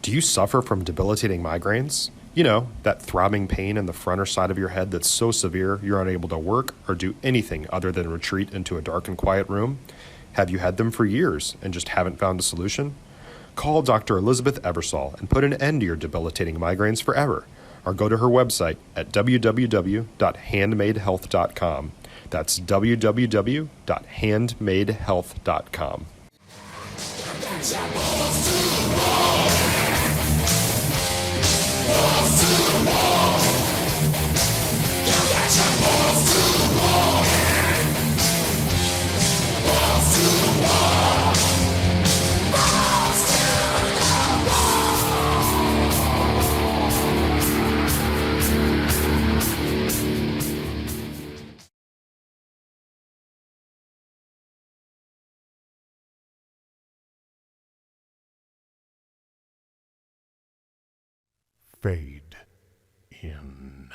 Do you suffer from debilitating migraines? You know, that throbbing pain in the front or side of your head that's so severe you're unable to work or do anything other than retreat into a dark and quiet room? Have you had them for years and just haven't found a solution? Call Dr. Elizabeth Eversole and put an end to your debilitating migraines forever. Or go to her website at www.handmadehealth.com. That's www.handmadehealth.com. Fade in.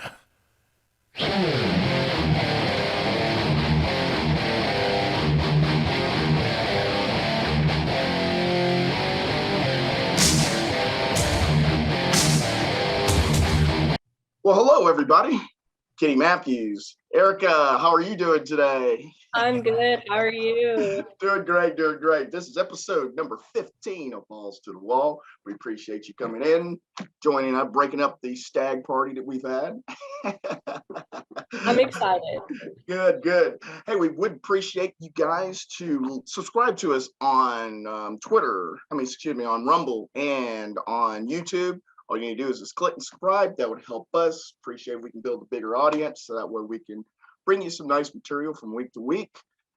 Well, hello, everybody. Kenny Matthews. Erica, how are you doing today? I'm good. How are you? Doing great, doing great. This is episode number 15 of Balls to the Wall. We appreciate you coming in, joining up, breaking up the stag party that we've had. I'm excited. Good, good. Hey, we would appreciate you guys to subscribe to us on on Rumble and on YouTube. All you need to do is just click and subscribe. That would help us. Appreciate if we can build a bigger audience so that way we can bring you some nice material from week to week.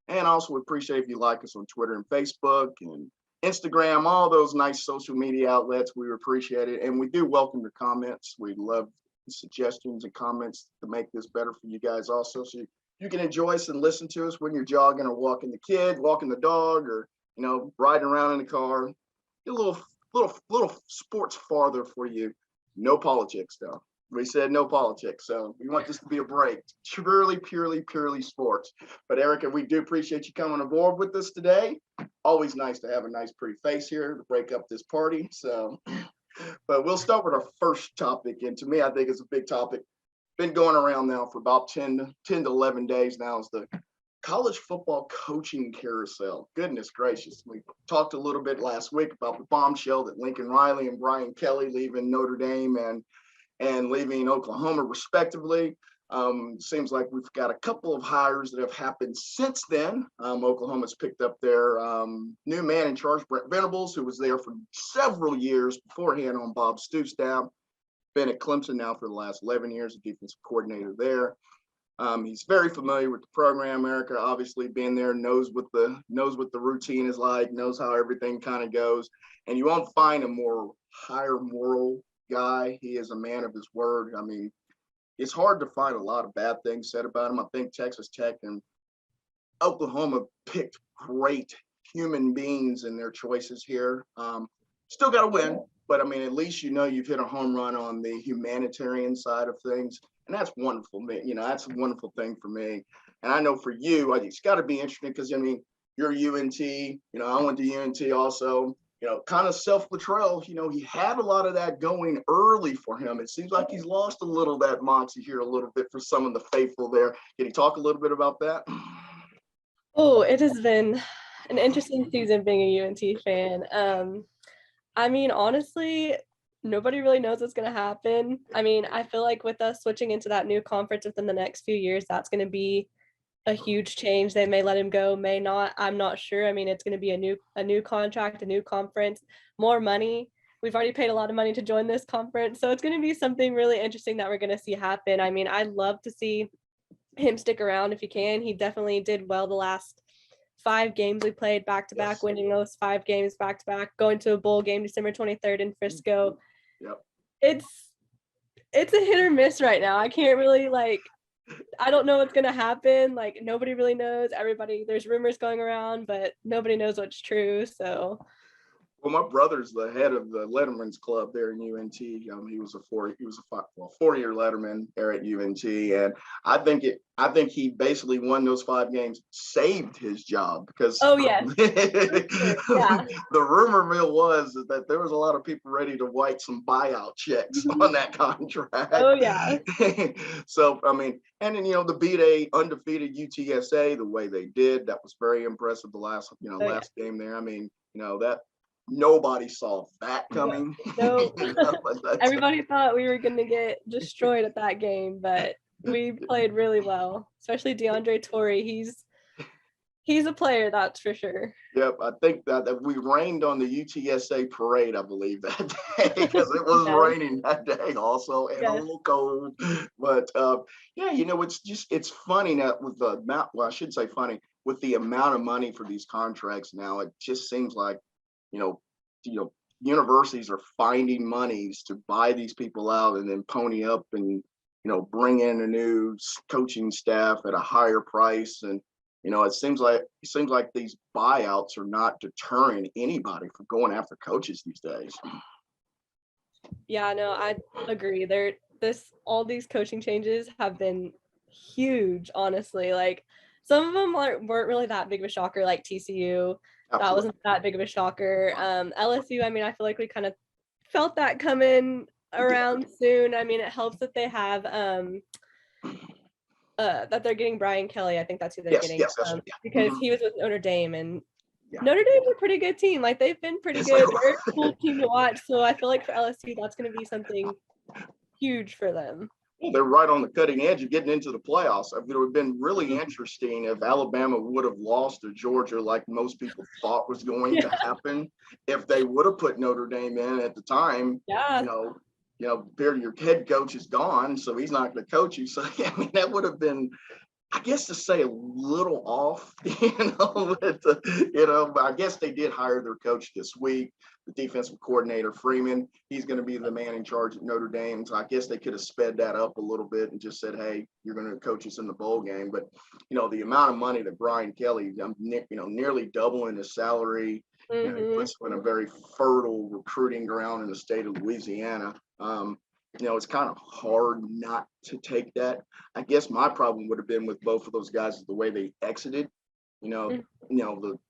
And also appreciate if you like us on Twitter and Facebook and Instagram, all those nice social media outlets. We appreciate it. And we do welcome your comments. We love suggestions and comments to make this better for you guys also. So you can enjoy us and listen to us when you're jogging or walking the kid, walking the dog, or, riding around in the car. Get a little sports farther for you. No politics, though. We said no politics, so we want this to be a break. Purely sports. But Erica, we do appreciate you coming aboard with us today. Always nice to have a nice, pretty face here to break up this party. So, but we'll start with our first topic, and to me, I think it's a big topic. Been going around now for about 10 to 11 days now. Is the college football coaching carousel. Goodness gracious. We talked a little bit last week about the bombshell that Lincoln Riley and Brian Kelly leaving Notre Dame and leaving Oklahoma respectively. Seems like we've got a couple of hires that have happened since then. Oklahoma's picked up their new man in charge, Brent Venables, who was there for several years beforehand on Bob Stoops' staff. Been at Clemson now for the last 11 years, a defensive coordinator there. He's very familiar with the program. Erica, obviously being there, knows what the routine is like, knows how everything kind of goes. And you won't find a more higher moral guy. He is a man of his word. I mean, it's hard to find a lot of bad things said about him. I think Texas Tech and Oklahoma picked great human beings in their choices here. Still got to win, but I mean, at least you've hit a home run on the humanitarian side of things. And that's wonderful. That's a wonderful thing for me. And I know for you, it's got to be interesting because, you're UNT. I went to UNT also. Kind of self-betrayal. He had a lot of that going early for him. It seems like he's lost a little of that moxie here a little bit for some of the faithful there. Can you talk a little bit about that? Oh, it has been an interesting season being a UNT fan. Honestly, nobody really knows what's going to happen. I feel like with us switching into that new conference within the next few years, that's going to be a huge change. They may let him go, may not. I'm not sure. It's going to be a new contract, a new conference, more money. We've already paid a lot of money to join this conference. So it's going to be something really interesting that we're going to see happen. I'd love to see him stick around if he can. He definitely did well the last 5 games we played back-to-back, yes. Winning those 5 games back-to-back, going to a bowl game December 23rd in Frisco. Yep. It's a hit or miss right now. I can't really I don't know what's going to happen. Nobody really knows. There's rumors going around, but nobody knows what's true. So Well, my brother's the head of the Letterman's Club there in UNT. He was a 4-year Letterman there at UNT, and I think he basically won those 5 games, saved his job because Oh yes. the rumor mill was that there was a lot of people ready to write some buyout checks on that contract. Oh yeah. So I mean, and then to beat a undefeated UTSA the way they did, that was very impressive. The last last game there. I mean, that. Nobody saw that coming. No. Everybody thought we were going to get destroyed at that game, but we played really well, especially DeAndre Torrey. He's a player, that's for sure. Yep, I think that we rained on the UTSA parade, I believe, that day, because it was raining that day also, and a little cold. But it's funny that with the amount, well, I shouldn't say funny, with the amount of money for these contracts now, it just seems like universities are finding monies to buy these people out and then pony up and bring in a new coaching staff at a higher price. And it seems like these buyouts are not deterring anybody from going after coaches these days. Yeah, no, I agree. All these coaching changes have been huge, honestly. Like some of them weren't really that big of a shocker, like TCU. Absolutely. That wasn't that big of a shocker. LSU, I mean, I feel like we kind of felt that coming around soon. I mean, it helps that they have that they're getting Brian Kelly. I think that's who they're getting. Yes, because he was with Notre Dame, and Notre Dame's a pretty good team. Like they've been pretty good. They're a cool team to watch. So I feel like for LSU, that's going to be something huge for them. They're right on the cutting edge of getting into the playoffs. It would have been really interesting if Alabama would have lost to Georgia like most people thought was going to happen. If they would have put Notre Dame in at the time, your head coach is gone, so he's not going to coach you. So, I mean, that would have been, I guess, to say a little off, but I guess they did hire their coach this week, the defensive coordinator, Freeman. He's going to be the man in charge at Notre Dame. So I guess they could have sped that up a little bit and just said, hey, you're going to coach us in the bowl game. But, the amount of money that Brian Kelly, nearly doubling his salary, he puts him in a very fertile recruiting ground in the state of Louisiana. It's kind of hard not to take that. I guess my problem would have been with both of those guys is the way they exited. The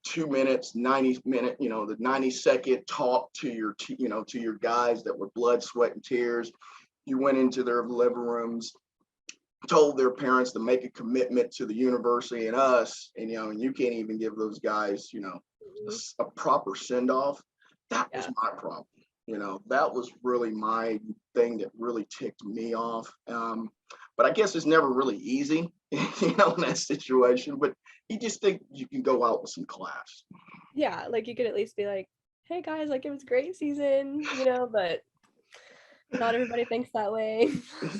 2 minutes, 90-minute, the 90-second talk to your guys that were blood, sweat, and tears. You went into their living rooms, told their parents to make a commitment to the university and us, and you can't even give those guys, a proper send-off. That was my problem. That was really my thing that really ticked me off. But I guess it's never really easy, in that situation. But you just think you can go out with some class. Yeah, like you could at least be like, hey guys, like it was a great season, but not everybody thinks that way.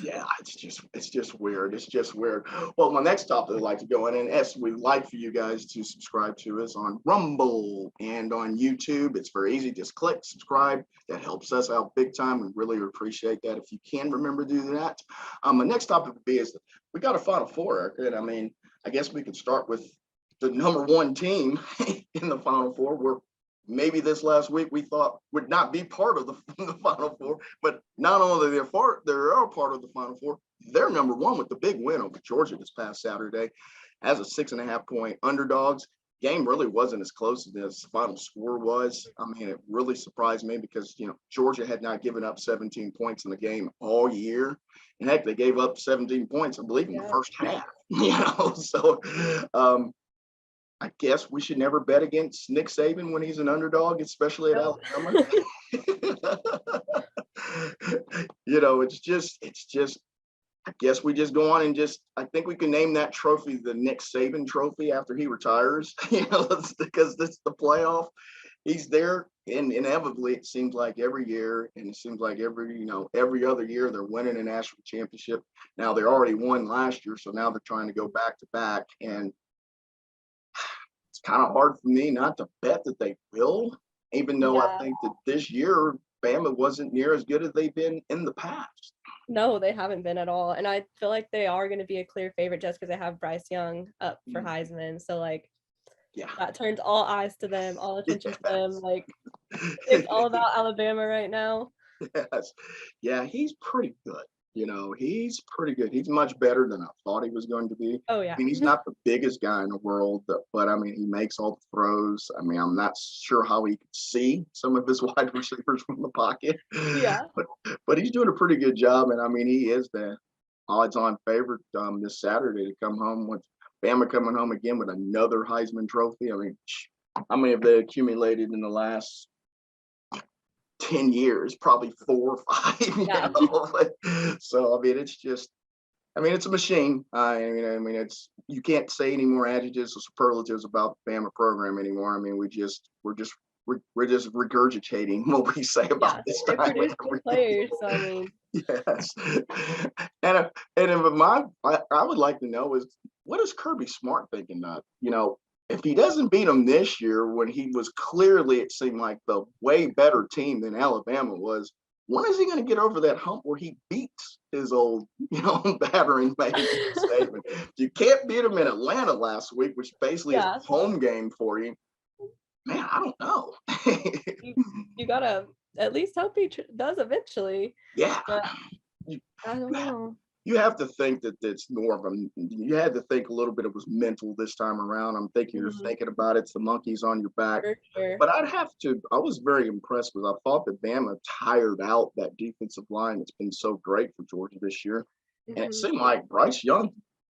Yeah, it's just weird. It's just weird. Well, my next topic I'd like to go in, and we'd like for you guys to subscribe to us on Rumble and on YouTube. It's very easy. Just click subscribe. That helps us out big time. We really appreciate that. If you can remember to do that. My next topic would be is we got a Final Four, Eric, and I mean, I guess we could start with the number 1 team in the Final Four. We're maybe this last week we thought would not be part of the Final Four, but not only they're part of the Final Four, they're number 1 with the big win over Georgia this past Saturday as a 6.5-point underdogs. Game really wasn't as close as the final score was. I mean, it really surprised me because, Georgia had not given up 17 points in the game all year. And heck, they gave up 17 points, I believe, in the first half, so I guess we should never bet against Nick Saban when he's an underdog, especially at Alabama. It's just, I guess we just go on and I think we can name that trophy the Nick Saban trophy after he retires, because this is the playoff. He's there, and inevitably it seems like every year, and it seems like every other year they're winning a national championship. Now they already won last year, so now they're trying to go back to back, and it's kind of hard for me not to bet that they will, even though I think that this year Bama wasn't near as good as they've been in the past. No, they haven't been at all. And I feel like they are going to be a clear favorite just because they have Bryce Young up for Heisman. So, that turns all eyes to them, all attention to them. Like, It's all about Alabama right now. Yes. Yeah, he's pretty good. He's pretty good. He's much better than I thought he was going to be. Oh, I yeah. mean, he's not the biggest guy in the world, but I mean, he makes all the throws. I mean, I'm not sure how he could see some of his wide receivers from the pocket, Yeah. but he's doing a pretty good job. And I mean, he is the odds-on favorite this Saturday to come home with Bama coming home again with another Heisman Trophy. I mean, how many have they accumulated in the last 10 years? Probably 4 or 5. Yeah. So I mean, it's a machine. It's, you can't say any more adjectives or superlatives about the Bama program anymore. I mean, we're just regurgitating what we say about this They time. produce good players, so I mean. Yes. And I would like to know is, what is Kirby Smart thinking of? If he doesn't beat them this year, when he was clearly, it seemed like, the way better team than Alabama was, when is he going to get over that hump where he beats his old, battering mate statement? You can't beat him in Atlanta last week, which basically is a home game for you. Man, I don't know. you gotta at least hope he does eventually. Yeah. But I don't know. You have to think that it's more of you had to think a little bit it was mental this time around. I'm thinking you're thinking about it's the monkeys on your back. For sure. But I was very impressed because I thought that Bama tired out that defensive line that's been so great for Georgia this year. And it seemed like Bryce Young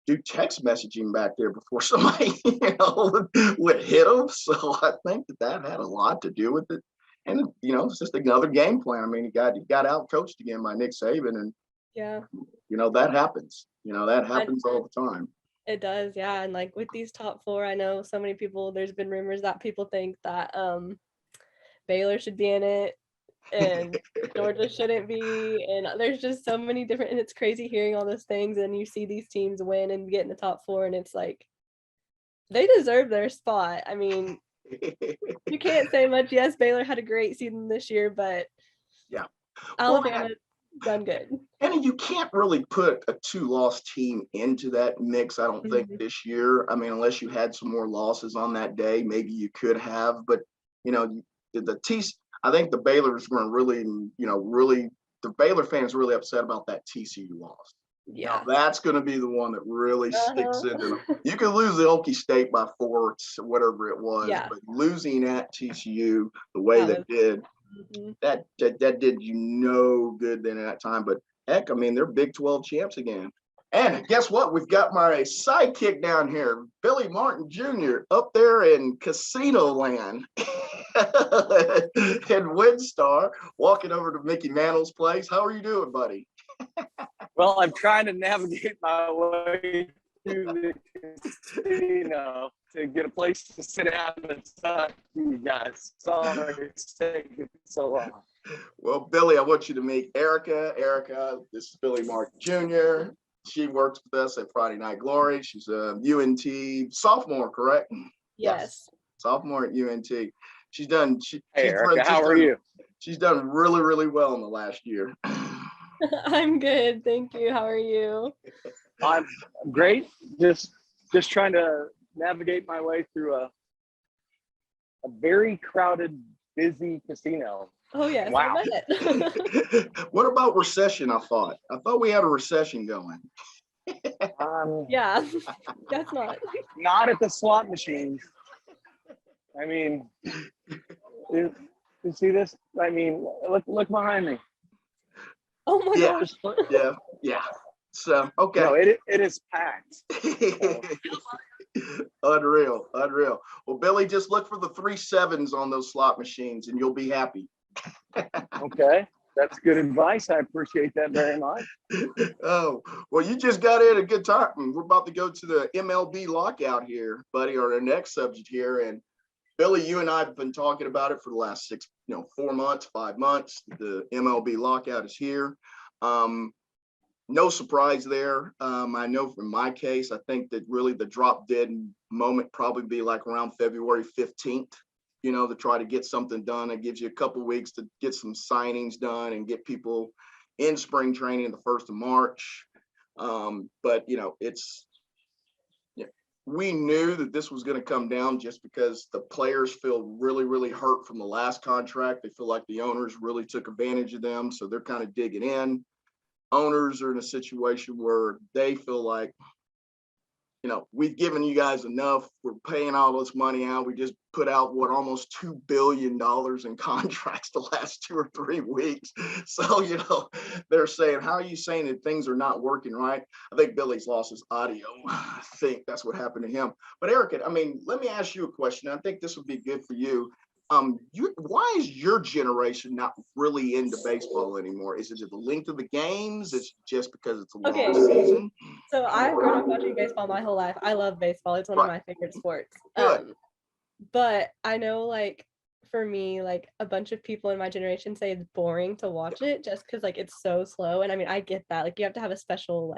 do text messaging back there before somebody, would hit him. So I think that had a lot to do with it. And, it's just another game plan. I mean, he got out coached again by Nick Saban, and that happens. That happens all the time. It does, yeah. And like with these top 4, I know so many people, there's been rumors that people think that Baylor should be in it and Georgia shouldn't be. And there's just so many different, and it's crazy hearing all those things, and you see these teams win and get in the top 4, and it's like they deserve their spot. I mean, you can't say much. Yes, Baylor had a great season this year, but Alabama done good. And you can't really put a 2-loss team into that mix, I don't think, this year. I mean, unless you had some more losses on that day, maybe you could have. But, I think the Baylor's were really, the Baylor fans really upset about that TCU loss. Yeah. Now, that's going to be the one that really sticks into them. You could lose the Okie State by 4, whatever it was, but losing at TCU the way they did, that did you no good then at that time. But heck, I mean, they're Big 12 champs again. And guess what? We've got my sidekick down here, Billy Martin Jr., up there in Casino Land in Windstar, walking over to Mickey Mantle's place. How are you doing, buddy? Well, I'm trying to navigate my way through the casino to get a place to sit down and talk to you guys. Sorry it's taking so long. Well, Billy, I want you to meet Erica. Erica, this is Billy Martin Jr. She works with us at Friday Night Glory. She's a UNT sophomore, correct? Yes. Sophomore at UNT. She's done. Hey, Erica, how are you? She's done really, really well in the last year. I'm good, thank you. How are you? I'm great. Just trying to navigate my way through a very crowded, busy casino. Oh yes. Wow. What about recession? I thought we had a recession going. Yeah, that's not at the slot machines. I mean, you see this? I mean, look behind me. Oh my gosh. Yeah. So okay. No, it is packed. Unreal. Well, Billy, just look for the 3 7s on those slot machines, and you'll be happy. Okay, that's good advice. I appreciate that very much. Oh, well, you just got in a good time. We're about to go to the MLB Lockout here, buddy, or our next subject here. And Billy, you and I have been talking about it for the last 4 months, 5 months. The MLB Lockout is here. No surprise there. I know from my case, I think that really the drop dead moment probably be like around February 15th, to try to get something done. It gives you a couple weeks to get some signings done and get people in spring training the 1st of March. But, we knew that this was going to come down just because the players feel really, really hurt from the last contract. They feel like the owners really took advantage of them. So they're kind of digging in. Owners are in a situation where they feel like, we've given you guys enough. We're paying all this money out. We just put out almost $2 billion in contracts the last 2 or 3 weeks. So, they're saying, how are you saying that things are not working right? I think Billy's lost his audio. I think that's what happened to him. But Erica, let me ask you a question. I think this would be good for you. Why is your generation not really into baseball anymore? Is it the length of the games? It's just because it's a long season? So I've grown up watching baseball my whole life. I love baseball. It's one of my favorite sports. But I know, for me, a bunch of people in my generation say it's boring to watch it just because, it's so slow. And I get that. You have to have a special,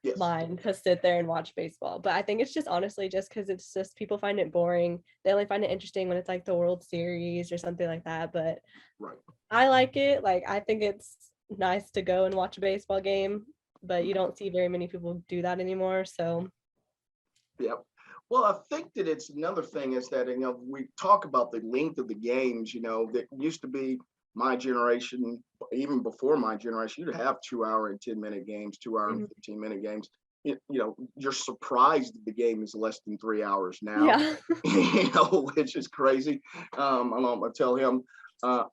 yes. mind to sit there and watch baseball. But I think it's just honestly just because it's just people find it boring. They only find it interesting when it's the World Series or something like that. But right. I like it. I think it's nice to go and watch a baseball game, but you don't see very many people do that anymore. So yep. Well, I think that it's another thing is that, we talk about the length of the games, that used to be my generation, even before my generation, you'd have 2-hour and 10-minute games, 2-hour and 15-minute games. You're surprised that the game is less than 3 hours now, yeah. Which is crazy. I'm going to tell him, tell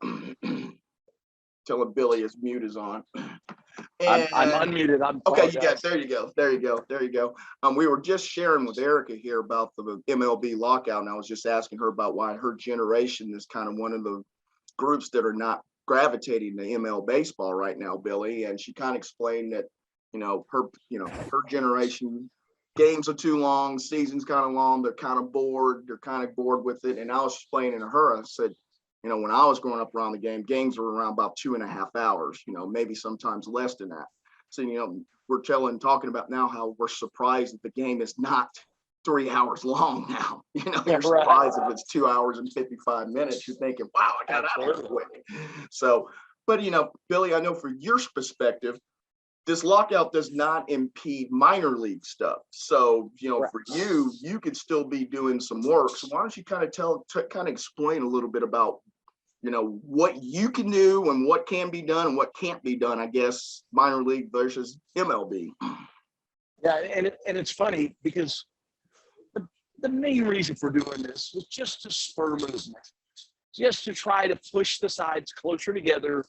him Billy his mute is on. I'm unmuted. Okay, there you go. We were just sharing with Erica here about the MLB lockout, and I was just asking her about why her generation is kind of one of the groups that are not gravitating to ML baseball right now, Billy. And she kind of explained that, her generation, games are too long, season's kind of long, they're kind of bored with it. And I was explaining to her, I said, when I was growing up around the games were around about 2.5 hours, maybe sometimes less than that. So, we're talking about now how we're surprised that the game is not 3 hours long now. You're surprised if it's 2 hours and 55 minutes. You're thinking, wow, I got out of here quick. So, but Billy, I know for your perspective, this lockout does not impede minor league stuff. So, for you could still be doing some work. So why don't you kind of explain a little bit about, what you can do and what can be done and what can't be done, I guess, minor league versus MLB. Yeah, and it's funny because the main reason for doing this was just to spur movement, just to try to push the sides closer together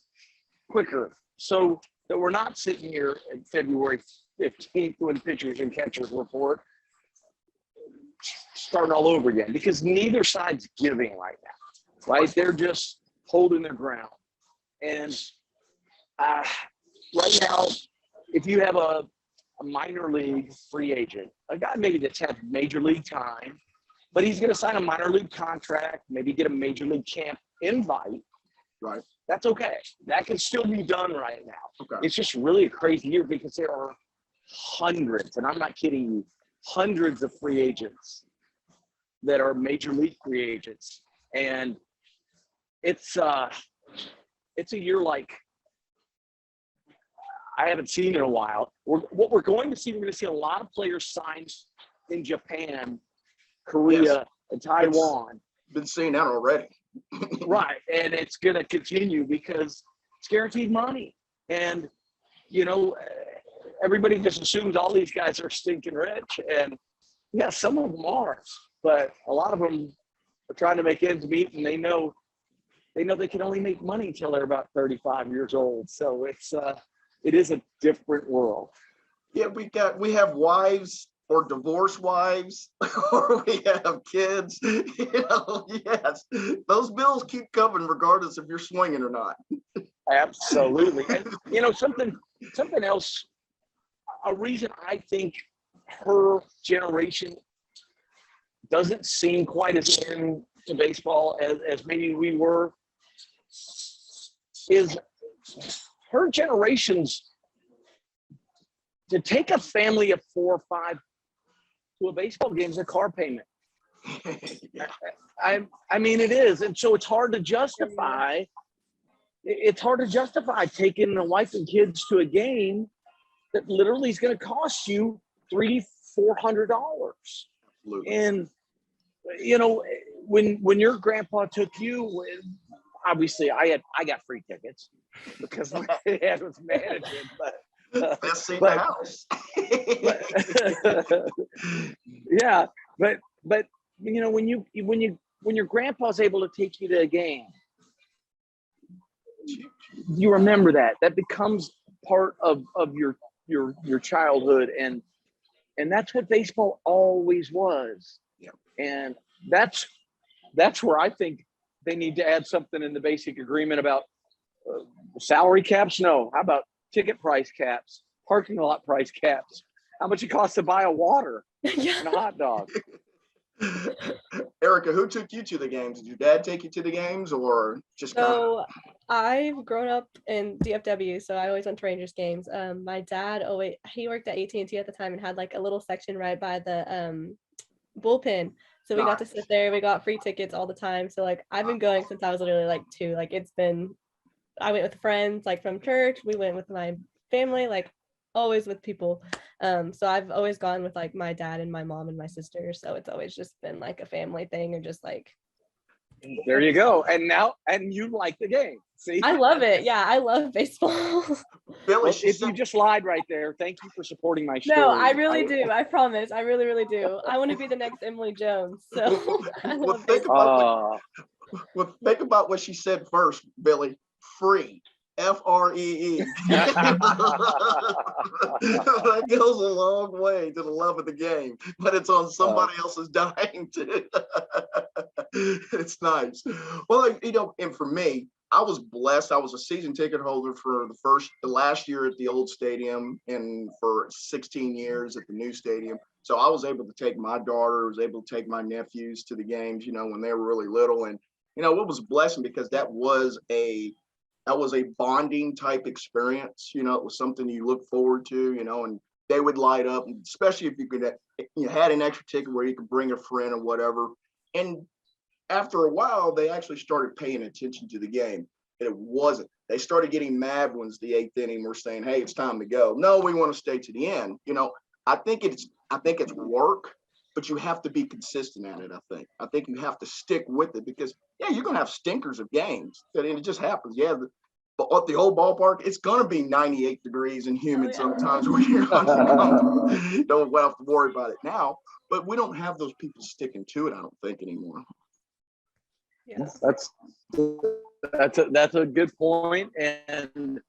quicker, so that we're not sitting here in February 15th when pitchers and catchers report, starting all over again, because neither side's giving right now, right? They're just holding their ground. And right now, if you have a minor league free agent, a guy maybe that's had major league time, but he's going to sign a minor league contract, maybe get a major league camp invite. Right. That's okay. That can still be done right now. Okay. It's just really a crazy year because there are hundreds, and I'm not kidding you, hundreds of free agents that are major league free agents. And it's a year like I haven't seen in a while. What we're going to see, we're going to see a lot of players signed in Japan, Korea, and Taiwan. Been seeing that already. Right. And it's going to continue because it's guaranteed money. And, everybody just assumes all these guys are stinking rich. And yeah, some of them are, but a lot of them are trying to make ends meet, and they know they can only make money until they're about 35 years old. So it is a different world. Yeah, we have wives or divorced wives, or we have kids. Yes, those bills keep coming regardless if you're swinging or not. Absolutely. And something else. A reason I think her generation doesn't seem quite as into baseball as maybe we were is her generation's to take a family of 4 or 5 to a baseball game is a car payment. Yeah. I mean, it is. And so it's hard to justify. It's hard to justify taking a wife and kids to a game that literally is going to cost you $300-400. Absolutely. And you know, when your grandpa took you, obviously I got free tickets because my dad was managing, but Best seat in the house. yeah, but you know, when your grandpa's able to take you to a game, you remember that becomes part of your childhood, and that's what baseball always was. Yeah. And that's where I think they need to add something in the basic agreement about salary caps. No, how about ticket price caps, parking lot price caps, how much it costs to buy a water and a hot dog. Erica, who took you to the games? Did your dad take you to the games, or just kind of? So I've grown up in DFW, so I always went to Rangers games. My dad he worked at AT&T at the time and had like a little section right by the bullpen. So we got to sit there. We got free tickets all the time. So like I've been going since I was literally like 2. Like I went with friends like from church. We went with my family, like always with people. So I've always gone with like my dad and my mom and my sister. So it's always just been like a family thing, or just like. There you go. And you like the game. See, I love it. Yeah, I love baseball. Billy, well, if you just lied right there, thank you for supporting my story. No, I really do. I promise. I really, really do. I want to be the next Emily Jones. So think about what she said first, Billy. Free. FREE. That goes a long way to the love of the game, but it's on somebody else's dime too. It's nice. Well, you know, and for me, I was blessed. I was a season ticket holder for the last year at the old stadium, and for 16 years at the new stadium. So I was able to take my daughter, was able to take my nephews to the games, you know, when they were really little. And, you know, it was a blessing because that was a bonding type experience. You know, it was something you look forward to, you know, and they would light up, and especially if you had an extra ticket where you could bring a friend or whatever. And after a while, they actually started paying attention to the game. And it wasn't. They started getting mad when it's the 8th inning. We're saying, hey, it's time to go. No, we want to stay to the end. You know, I think it's work, but you have to be consistent at it. I think you have to stick with it because, yeah, you're going to have stinkers of games. And it just happens. Yeah, but at the old ballpark, it's going to be 98 degrees and humid sometimes when you're on the don't have to worry about it now. But we don't have those people sticking to it, I don't think, anymore. Yes. That's a good point. And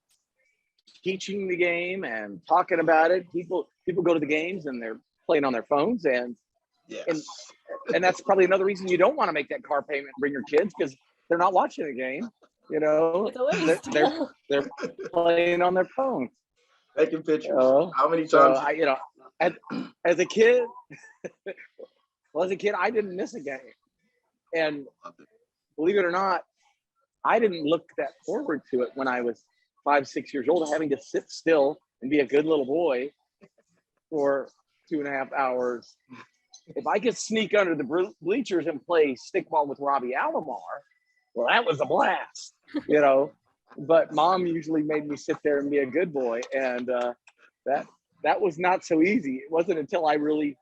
teaching the game and talking about it, people go to the games and they're playing on their phones, and yes. and that's probably another reason you don't want to make that car payment and bring your kids, because they're not watching the game. You know, It's a waste. they're playing on their phone. Taking pictures. How many times? So as a kid, I didn't miss a game, and believe it or not, I didn't look that forward to it when I was 5, 6 years old, having to sit still and be a good little boy for 2.5 hours. If I could sneak under the bleachers and play stickball with Robbie Alomar, well, that was a blast, you know. But mom usually made me sit there and be a good boy, and that was not so easy. It wasn't until I really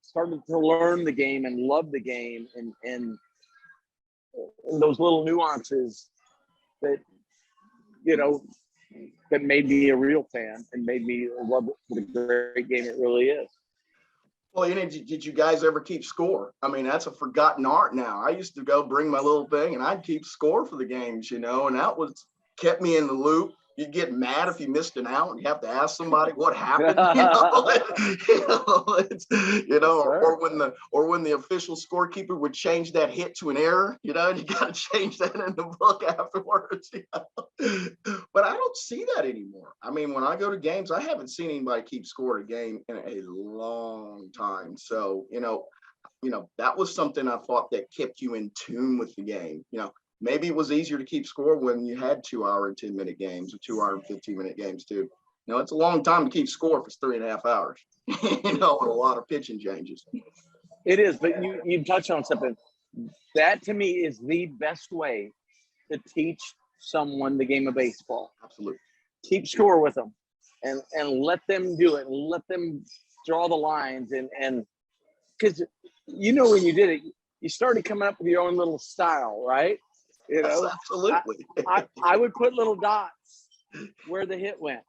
started to learn the game and love the game, and those little nuances that, you know, that made me a real fan and made me love the great game it really is. Well, you know, did you guys ever keep score? I mean, that's a forgotten art now. I used to go bring my little thing and I'd keep score for the games, you know, and that kept me in the loop. You'd get mad if you missed an out and you have to ask somebody what happened, or when the official scorekeeper would change that hit to an error, you know, and you got to change that in the book afterwards. You know? But I don't see that anymore. I mean, when I go to games, I haven't seen anybody keep score at a game in a long time. So, you know, that was something I thought that kept you in tune with the game, you know. Maybe it was easier to keep score when you had 2-hour and 10-minute games or 2-hour and 15-minute games too. You know, it's a long time to keep score for 3.5 hours, you know, with a lot of pitching changes. It is, but you touched on something. That to me is the best way to teach someone the game of baseball. Absolutely. Keep score with them and let them do it. Let them draw the lines and because when you did it, you started coming up with your own little style, right? Yes, absolutely. I would put little dots where the hit went,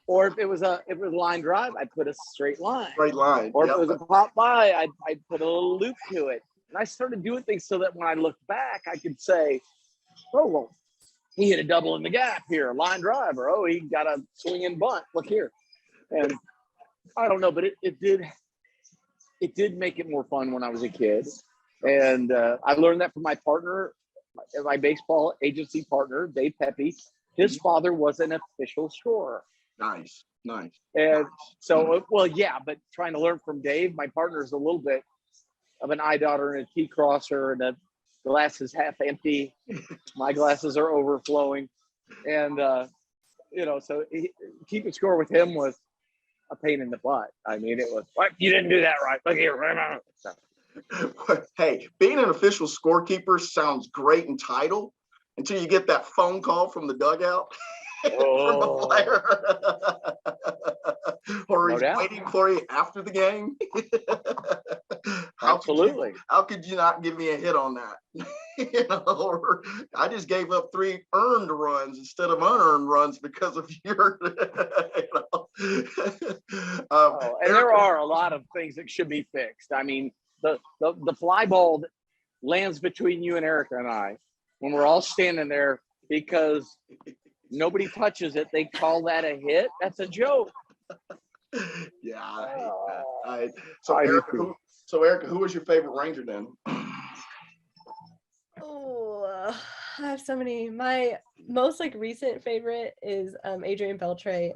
or if it was a line drive, I'd put a straight line. Straight line. Or if it was a pop by, I'd put a little loop to it. And I started doing things so that when I looked back, I could say, oh, well, he hit a double in the gap here, line drive, or oh, he got a swing and bunt. Look here. And I don't know, but it did make it more fun when I was a kid. And I learned that from my partner, my baseball agency partner, Dave Pepe. His father was an official scorer. Nice. And so, well, yeah, but trying to learn from Dave, my partner is a little bit of an eye dotter and a T crosser, and the glass is half empty. My glasses are overflowing. And, so keeping score with him was a pain in the butt. I mean, it was, what? You didn't do that right. Look here. Hey, being an official scorekeeper sounds great in title until you get that phone call from the dugout. From a player. Or he's waiting for you after the game. Absolutely. How could you not give me a hit on that? Or I just gave up 3 earned runs instead of unearned runs because of your and there are a lot of things that should be fixed. I mean, the fly ball that lands between you and Erica and I when we're all standing there because nobody touches it, they call that a hit. That's a joke. Yeah, I hate that. So Erica, who was your favorite Ranger then? Oh, I have so many. My most recent favorite is Adrian Beltran.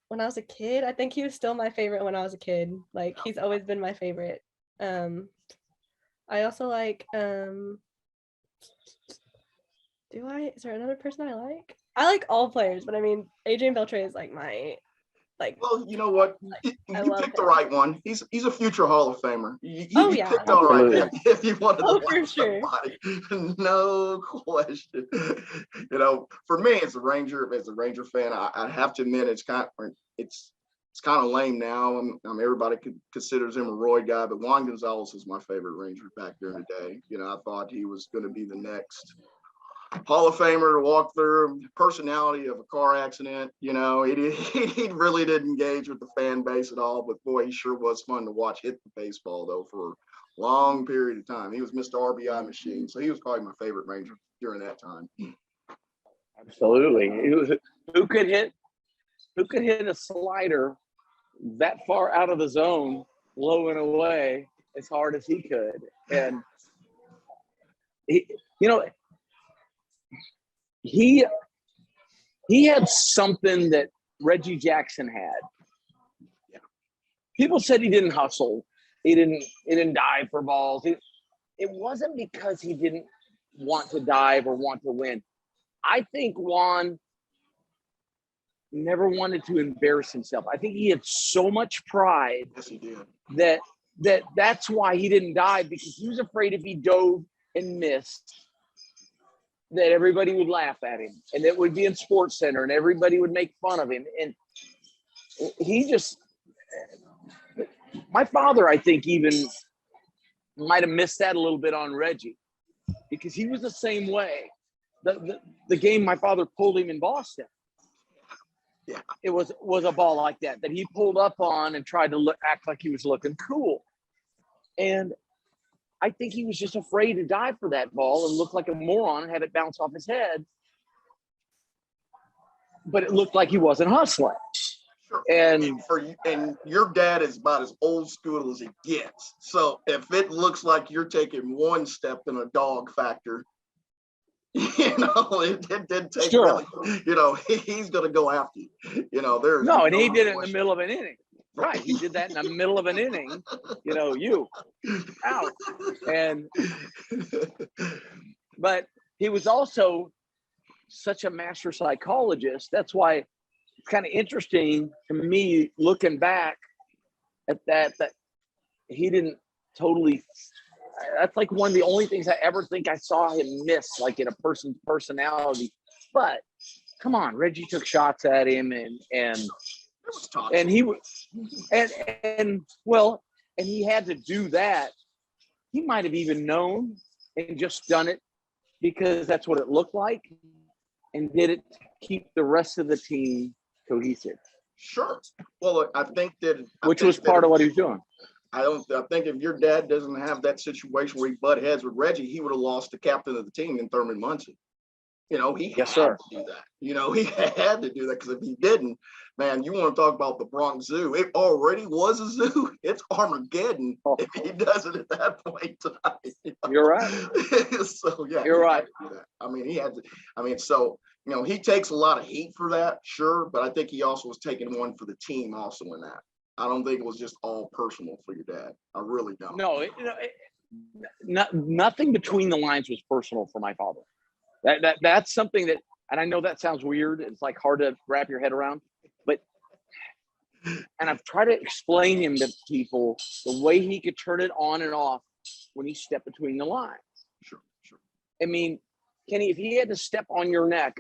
When I was a kid, I think he was still my favorite when I was a kid. He's always been my favorite. I also like is there another person I like? I like all players, but I mean, Adrian Beltran is my, Well, you know what? You picked the right one. He's a future Hall of Famer. You picked all right if you wanted to like somebody. No question. For me, as a Ranger fan, I have to admit it's kind of lame now. Everybody considers him a Roy guy, but Juan Gonzalez is my favorite Ranger back during the day. I thought he was going to be the next Hall of Famer to walk through. Personality of a car accident. He really didn't engage with the fan base at all, but boy, he sure was fun to watch hit the baseball though for a long period of time. He was Mr. RBI machine, so he was probably my favorite Ranger during that time. Absolutely. Who could hit a slider that far out of the zone, low and away as hard as he could? And he had something that Reggie Jackson had. Yeah. People said he didn't hustle. He didn't dive for balls. It wasn't because he didn't want to dive or want to win. I think Juan never wanted to embarrass himself. I think he had so much pride. Yes, he did. That's why he didn't dive, because he was afraid if he dove and missed, that everybody would laugh at him, and it would be in Sports Center, and everybody would make fun of him. And my father, I think, even might have missed that a little bit on Reggie, because he was the same way. The game my father pulled him in Boston, yeah, it was a ball like that he pulled up on and tried to act like he was looking cool. And I think he was just afraid to dive for that ball and look like a moron and have it bounce off his head. But it looked like he wasn't hustling. Sure. And your dad is about as old school as it gets. So if it looks like you're taking one step in a dog factor, it didn't take really, he's going to go after you. There's no, and he did it in the middle of an inning. Right, he did that in the middle of an inning. You out, but he was also such a master psychologist. That's why it's kind of interesting to me looking back at that he didn't totally. That's one of the only things I ever think I saw him miss, in a person's personality. But come on, Reggie took shots at him and was toxic. And he he had to do that. He might have even known and just done it because that's what it looked like, and did it to keep the rest of the team cohesive. Sure. Well, look, I think that Which was part of what he was doing. I think if your dad doesn't have that situation where he butt heads with Reggie, he would have lost the captain of the team in Thurman Munson. He had to do that. He had to do that, because if he didn't, man, you want to talk about the Bronx Zoo. It already was a zoo. It's Armageddon if he does it at that point. You're right. So, yeah. You're right. I mean, he had to. I mean, so, he takes a lot of heat for that, sure, but I think he also was taking one for the team also in that. I don't think it was just all personal for your dad. I really don't. No, nothing between the lines was personal for my father. That's something that, and I know that sounds weird. It's like hard to wrap your head around, and I've tried to explain him to people the way he could turn it on and off when he stepped between the lines. Sure. I mean, Kenny, if he had to step on your neck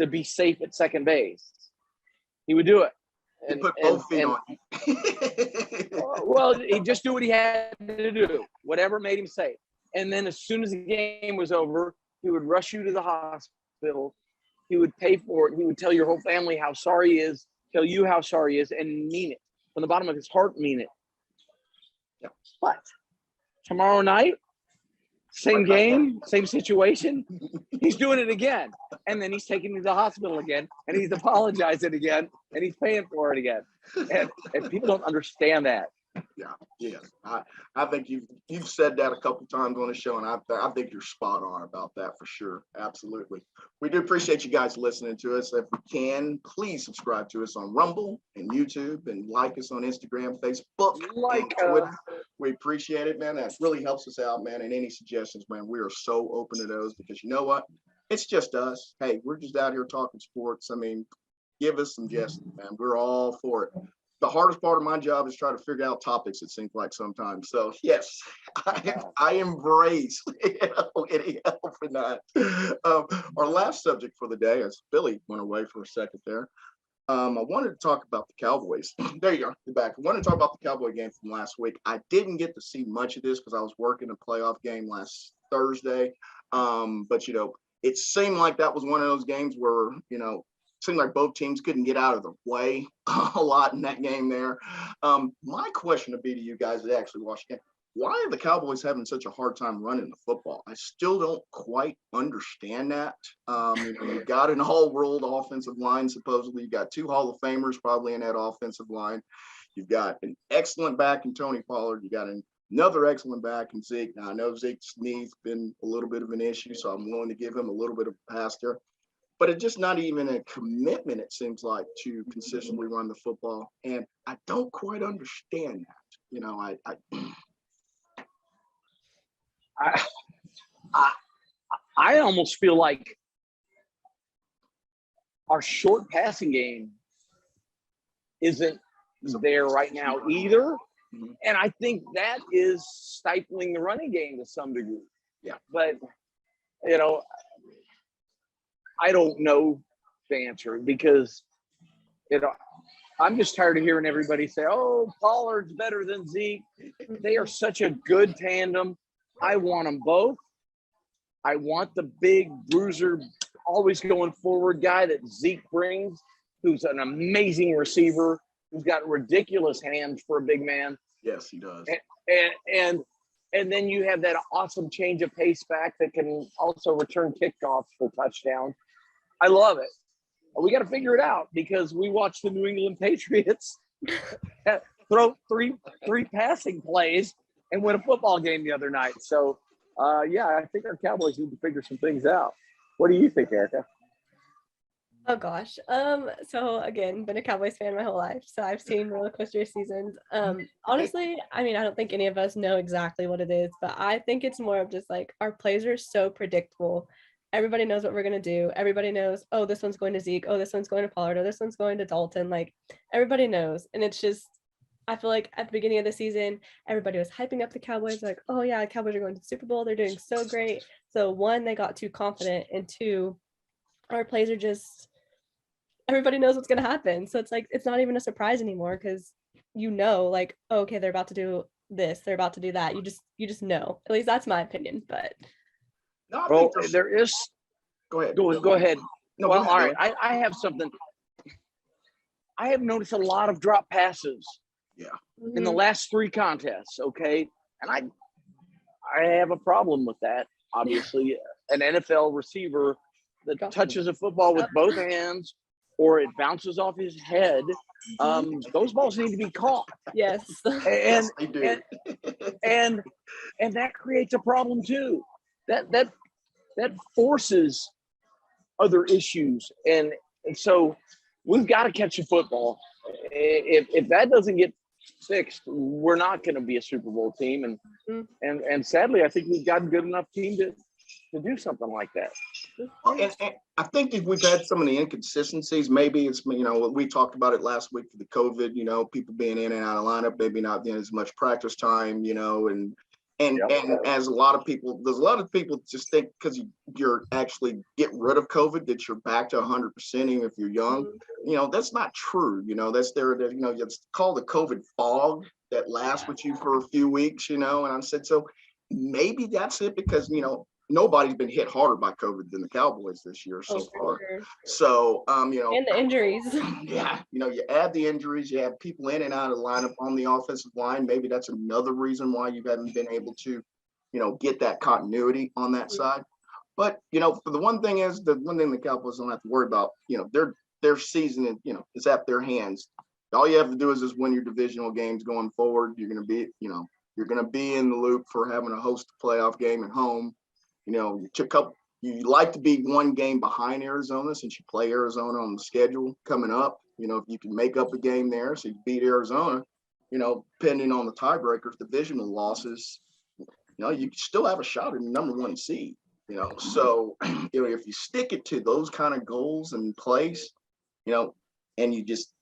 to be safe at second base, he would do it. And put both feet on you. Well, he'd just do what he had to do, whatever made him safe. And then as soon as the game was over, he would rush you to the hospital. He would pay for it. He would tell your whole family how sorry he is, tell you how sorry he is, and mean it. From the bottom of his heart, mean it. Yeah. But tomorrow night, same game, same situation, he's doing it again. And then he's taking me to the hospital again, and he's apologizing again, and he's paying for it again. And people don't understand that. Yeah. I think you've said that a couple times on the show, and I think you're spot on about that for sure. Absolutely. We do appreciate you guys listening to us. If we can, please subscribe to us on Rumble and YouTube, and like us on Instagram, Facebook, and Twitter. We appreciate it, man. That really helps us out, man. And any suggestions, man, we are so open to those, because you know what? It's just us. Hey, we're just out here talking sports. I mean, give us suggestions, man. We're all for it. The hardest part of my job is trying to figure out topics, it seems like sometimes. So, yes, I embrace any help in that. Our last subject for the day, as Billy went away for a second there, I wanted to talk about the Cowboys. There you are, you're back. I wanted to talk about the Cowboy game from last week. I didn't get to see much of this because I was working a playoff game last Thursday. But, it seemed like that was one of those games where, seemed like both teams couldn't get out of the way a lot in that game there. My question would be to you guys that actually watch the game, why are the Cowboys having such a hard time running the football? I still don't quite understand that. You've got an all-world offensive line, supposedly. You've got 2 Hall of Famers probably in that offensive line. You've got an excellent back in Tony Pollard. You got another excellent back in Zeke. Now, I know Zeke's knee's been a little bit of an issue, so I'm willing to give him a little bit of a pass there. But it's just not even a commitment, it seems like, to consistently run the football. And I don't quite understand that. I almost feel like our short passing game isn't there right now either. And I think that is stifling the running game to some degree. Yeah. But, I don't know the answer, because, I'm just tired of hearing everybody say, oh, Pollard's better than Zeke. They are such a good tandem. I want them both. I want the big bruiser, always going forward guy that Zeke brings, who's an amazing receiver, who's got ridiculous hands for a big man. Yes, he does. And then you have that awesome change of pace back that can also return kickoffs for touchdowns. I love it. We got to figure it out, because we watched the New England Patriots throw three passing plays and win a football game the other night. So, I think our Cowboys need to figure some things out. What do you think, Erica? Oh gosh. So again, been a Cowboys fan my whole life, so I've seen roller coaster seasons. Honestly, I mean, I don't think any of us know exactly what it is, but I think it's more of just like our plays are so predictable. Everybody knows what we're going to do. Everybody knows, oh, this one's going to Zeke. Oh, this one's going to Pollard. Oh, this one's going to Dalton. Like, everybody knows. And it's just, I feel like at the beginning of the season, everybody was hyping up the Cowboys. Like, oh, yeah, the Cowboys are going to the Super Bowl. They're doing so great. So, 1, they got too confident. And 2, our plays are just, everybody knows what's going to happen. So it's like, it's not even a surprise anymore because like, oh, okay, they're about to do this, they're about to do that. You just know. At least that's my opinion. But No, I Well, think there is. go ahead. Go ahead. No, Well, go all ahead. right. I have something. I have noticed a lot of drop passes in the last 3 contests. Okay, and I have a problem with that. Obviously, an NFL receiver that touches a football with both hands or it bounces off his head, those balls need to be caught. yes. And Yes, they do. and that creates a problem too. That forces other issues, and so we've got to catch a football. If that doesn't get fixed, we're not going to be a Super Bowl team, and sadly, I think we've got a good enough team to do something like that. And I think if we've had some of the inconsistencies, maybe it's, we talked about it last week for the COVID, people being in and out of lineup, maybe not getting as much practice time, and as a lot of people, there's a lot of people just think because you're actually get rid of COVID that you're back to 100%, even if you're young. That's not true. That's it's called the COVID fog that lasts with you for a few weeks, and I said, so maybe that's it because, nobody's been hit harder by COVID than the Cowboys this year so far. Sure. So, and the injuries. Yeah, you add the injuries, you have people in and out of the lineup on the offensive line. Maybe that's another reason why you haven't been able to, get that continuity on that side. But, for the one thing the Cowboys don't have to worry about, their season, is at their hands. All you have to do is just win your divisional games going forward. You're going to be in the loop for having to host a playoff game at home. You like to be one game behind Arizona since you play Arizona on the schedule coming up. If you can make up a game there, so you beat Arizona, depending on the tiebreakers, divisional losses, you still have a shot at the number 1 seed. So, if you stick it to those kind of goals in place, and you just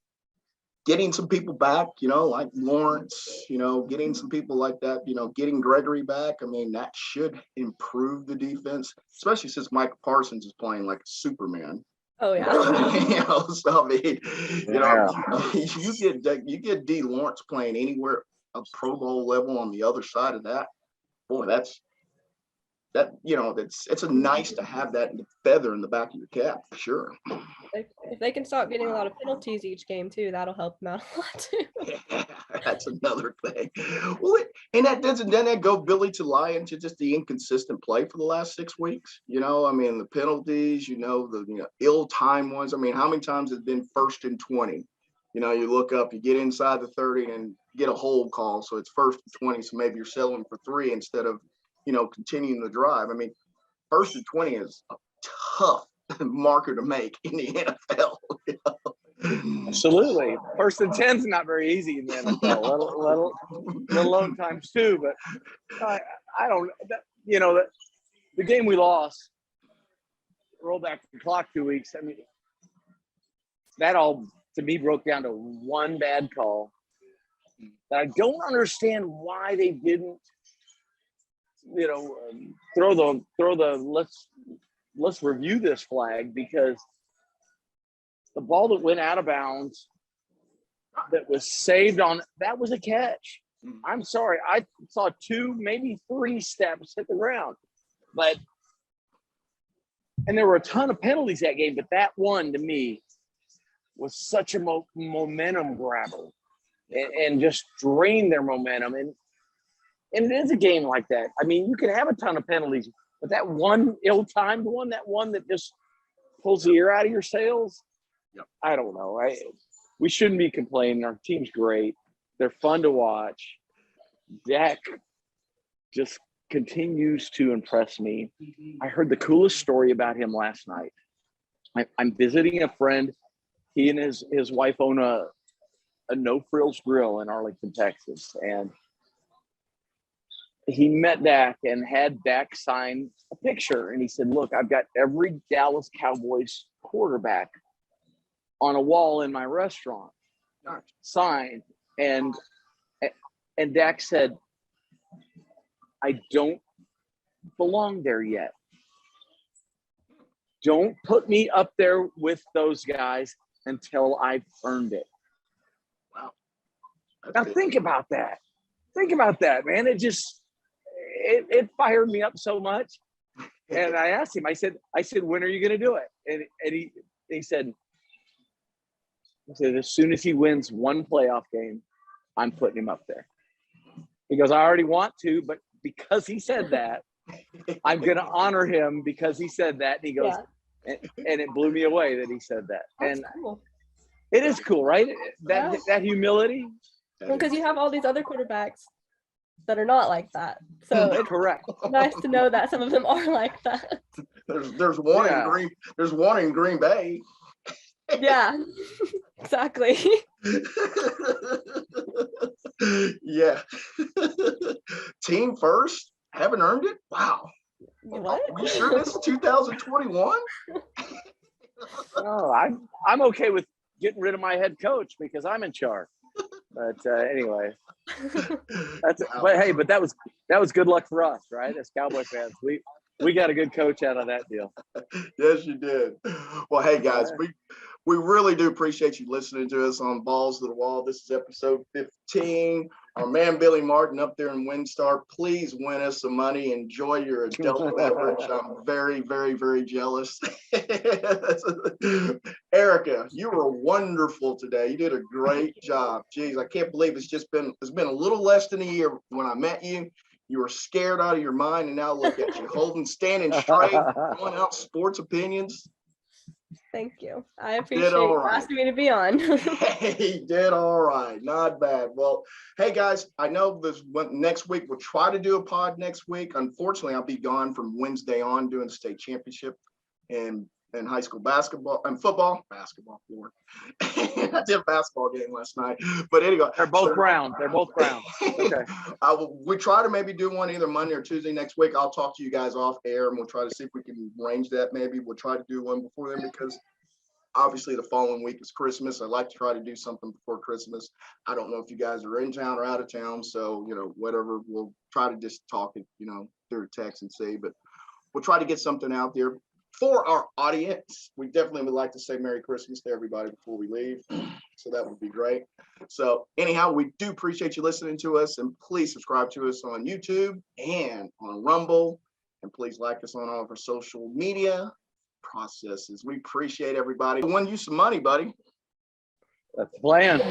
getting some people back, like Lawrence, getting some people like that, getting Gregory back. I mean, that should improve the defense, especially since Michael Parsons is playing like a Superman. Oh yeah. So I mean, you get D Lawrence playing anywhere a Pro Bowl level on the other side of that. Boy, it's a nice to have that feather in the back of your cap for sure. If they can start getting a lot of penalties each game too, that'll help them out a lot too. Yeah, that's another thing. Well, and that doesn't then that go Billy to lie into just the inconsistent play for the last 6 weeks. I mean, the penalties, the ill-timed ones. I mean, how many times has it been 1st and 20? You look up, you get inside the 30 and get a hold call, so it's 1st and 20. So maybe you're settling for 3 instead of continuing the drive. I mean, 1st and 20 is a tough marker to make in the NFL. Absolutely. 1st and 10 is not very easy in the NFL, let alone times 2. But I don't, the game we lost, roll back the clock 2 weeks. I mean, that all to me broke down to one bad call. That I don't understand why they didn't, throw the let's review this flag, because the ball that went out of bounds that was saved that was a catch. I'm sorry. I saw 2, maybe 3 steps hit the ground, and there were a ton of penalties that game, but that one to me was such a momentum grabber and just drained their momentum. And it is a game like that. I mean, you can have a ton of penalties, but that one ill-timed one, that one that just pulls the air out of your sails, I don't know. We shouldn't be complaining. Our team's great. They're fun to watch. Dak just continues to impress me. I heard the coolest story about him last night. I'm visiting a friend. He and his wife own a no-frills grill in Arlington, Texas, and he met Dak and had Dak sign a picture. And he said, look, I've got every Dallas Cowboys quarterback on a wall in my restaurant signed. And Dak said, I don't belong there yet. Don't put me up there with those guys. until I've earned it. Wow. Now think about that. Think about that, man. It fired me up so much. And I asked him, I said, when are you going to do it? And he said, as soon as he wins one playoff game, I'm putting him up there. He goes, I already want to, but because he said that, I'm going to honor him because he said that. And he goes, and it blew me away that he said that. That's and cool. it is cool, right? That humility. Because you have all these other quarterbacks that are not like that. So it's Correct. nice to know that some of them are like that. There's one in Green. There's one in Green Bay. Yeah, exactly. Yeah. Team first, haven't earned it. Wow. What? Are you sure this is 2021? Oh, I'm okay with getting rid of my head coach because I'm in charge. But anyway, but that was good luck for us, right? As Cowboy fans, we got a good coach out of that deal. Yes, you did. Well, hey guys, we really do appreciate you listening to us on Balls to the Wall. This is episode 15. Our man Billy Martin up there in WinStar. Please win us some money. Enjoy your adult beverage. I'm very, very, very jealous. Erica, you were wonderful today. You did a great job. Jeez, I can't believe it's been a little less than a year when I met you. You were scared out of your mind, and now look at you, standing straight, throwing out sports opinions. Thank you. I appreciate you asking me to be on. Hey, did all right. Not bad. Well, hey, guys, I know next week we'll try to do a pod next week. Unfortunately, I'll be gone from Wednesday on doing the state championship and high school basketball and basketball floor. I did a basketball game last night. But anyway. They're both brown. Okay. We try to maybe do one either Monday or Tuesday next week. I'll talk to you guys off air and we'll try to see if we can arrange that. Maybe we'll try to do one before then because obviously the following week is Christmas. I'd like to try to do something before Christmas. I don't know if you guys are in town or out of town. So, whatever, we'll try to just talk it, through text and see, but we'll try to get something out there. For our audience, we definitely would like to say Merry Christmas to everybody before we leave. So that would be great. So anyhow, we do appreciate you listening to us, and please subscribe to us on YouTube and on Rumble. And please like us on all of our social media processes. We appreciate everybody. I won you some money, buddy. That's the plan.